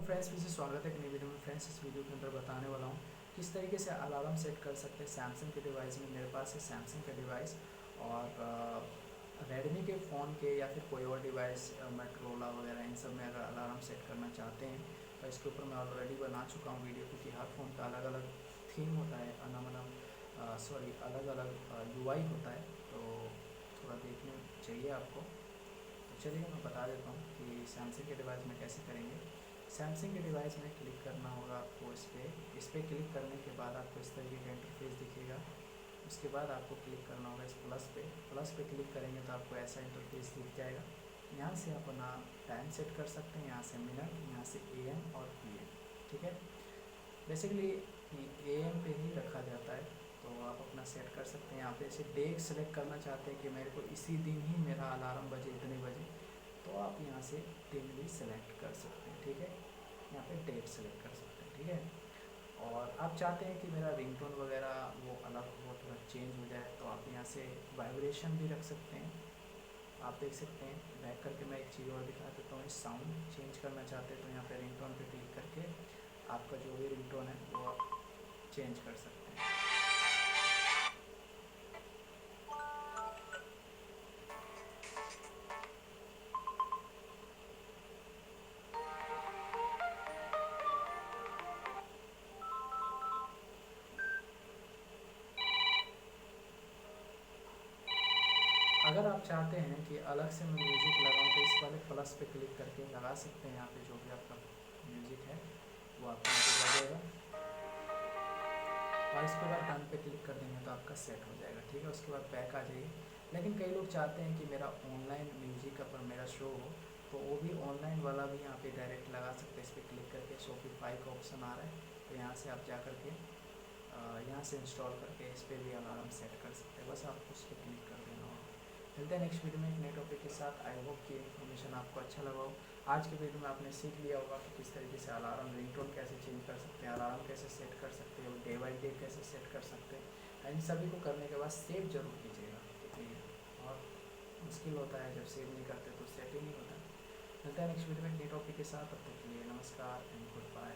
Friends, फिर से स्वागत है एक नई वीडियो में। फ्रेंड्स, इस वीडियो के अंदर बताने वाला हूँ किस तरीके से अलार्म सेट कर सकते हैं सैमसंग के डिवाइस में। मेरे पास है सैमसंग का डिवाइस और रेडमी के फ़ोन के या फिर कोई और डिवाइस मोटोरोला वगैरह इन सब में अगर अलार्म सेट करना चाहते हैं तो इसके ऊपर मैं ऑलरेडी बना चुका हूँ वीडियो, क्योंकि हर फ़ोन का अलग अलग थीम होता है, अलग अलग यूआई होता है, तो थोड़ा देखने चाहिए आपको। तो चलिए मैं बता देता हूँ कि सैमसंग के डिवाइस में कैसे करेंगे। सैमसंग के डिवाइस में क्लिक करना होगा आपको इस पर क्लिक करने के बाद आपको इस तरीके का इंटरफेस दिखेगा। उसके बाद आपको क्लिक करना होगा इस प्लस पे क्लिक करेंगे तो आपको ऐसा इंटरफेस दिख जाएगा। यहाँ से आप अपना टाइम सेट कर सकते हैं, यहाँ से मिनट, यहाँ से AM और PM। ठीक है, बेसिकली AM पे ही रखा जाता है, तो आप अपना सेट कर सकते हैं। यहाँ पे ऐसे डेट सेलेक्ट करना चाहते हैं कि मेरे को इसी दिन ही मेरा अलार्म बजे इतने बजे, तो आप यहाँ से दिन भी सेलेक्ट कर सकते हैं। ठीक है, यहाँ पे डेट सेलेक्ट कर सकते हैं। ठीक है, और आप चाहते हैं कि मेरा रिंगटोन वगैरह वो अलग हो, थोड़ा चेंज हो जाए, तो आप यहाँ से वाइब्रेशन भी रख सकते हैं। आप देख सकते हैं, बैक करके मैं एक चीज़ और दिखा देता हूँ। इस साउंड चेंज करना चाहते हैं तो यहाँ पे रिंगटोन पे क्लिक करके आपका जो भी रिंगटोन है वो आप चेंज कर सकते हैं। अगर आप चाहते हैं कि अलग से मैं म्यूज़िक लगाऊं तो इस वाले प्लस पे क्लिक करके लगा सकते हैं। यहाँ पे जो भी आपका म्यूज़िक है वो आपको यहाँ पे लगेगा, और इसके बाद डन पे क्लिक कर देंगे तो आपका सेट हो जाएगा। ठीक है, उसके बाद बैक आ जाइए। लेकिन कई लोग चाहते हैं कि मेरा ऑनलाइन म्यूज़िक पर मेरा शो हो, तो वो भी ऑनलाइन वाला भी यहाँ पे डायरेक्ट लगा सकते हैं। इस पर क्लिक करके शॉपिफाई का ऑप्शन आ रहा है, तो यहाँ से आप जा करके यहाँ से इंस्टॉल करके इस पर भी अलार्म सेट कर सकते हैं। बस आपको उस पर क्लिक कर देना होगा। मिलते हैं नेक्स्ट वीडियो में एक नए टॉपिक के साथ। आई होप कि इन्फॉर्मेशन आपको अच्छा लगा हो। आज के वीडियो में आपने सीख लिया होगा कि किस तरीके से अलार्म रिंगटोन कैसे चेंज कर सकते हैं, अलार्म कैसे सेट कर सकते हैं, डे बाई डे कैसे सेट कर सकते हैं। इन सभी को करने के बाद सेव जरूर कीजिएगा, क्योंकि बहुत मुश्किल होता है जब सेव नहीं करते तो सेट ही नहीं होता। मिलता है नेक्स्ट वीडियो में एक नए टॉपिक के साथ। तब तक के लिए नमस्कार एंड गुड बाय।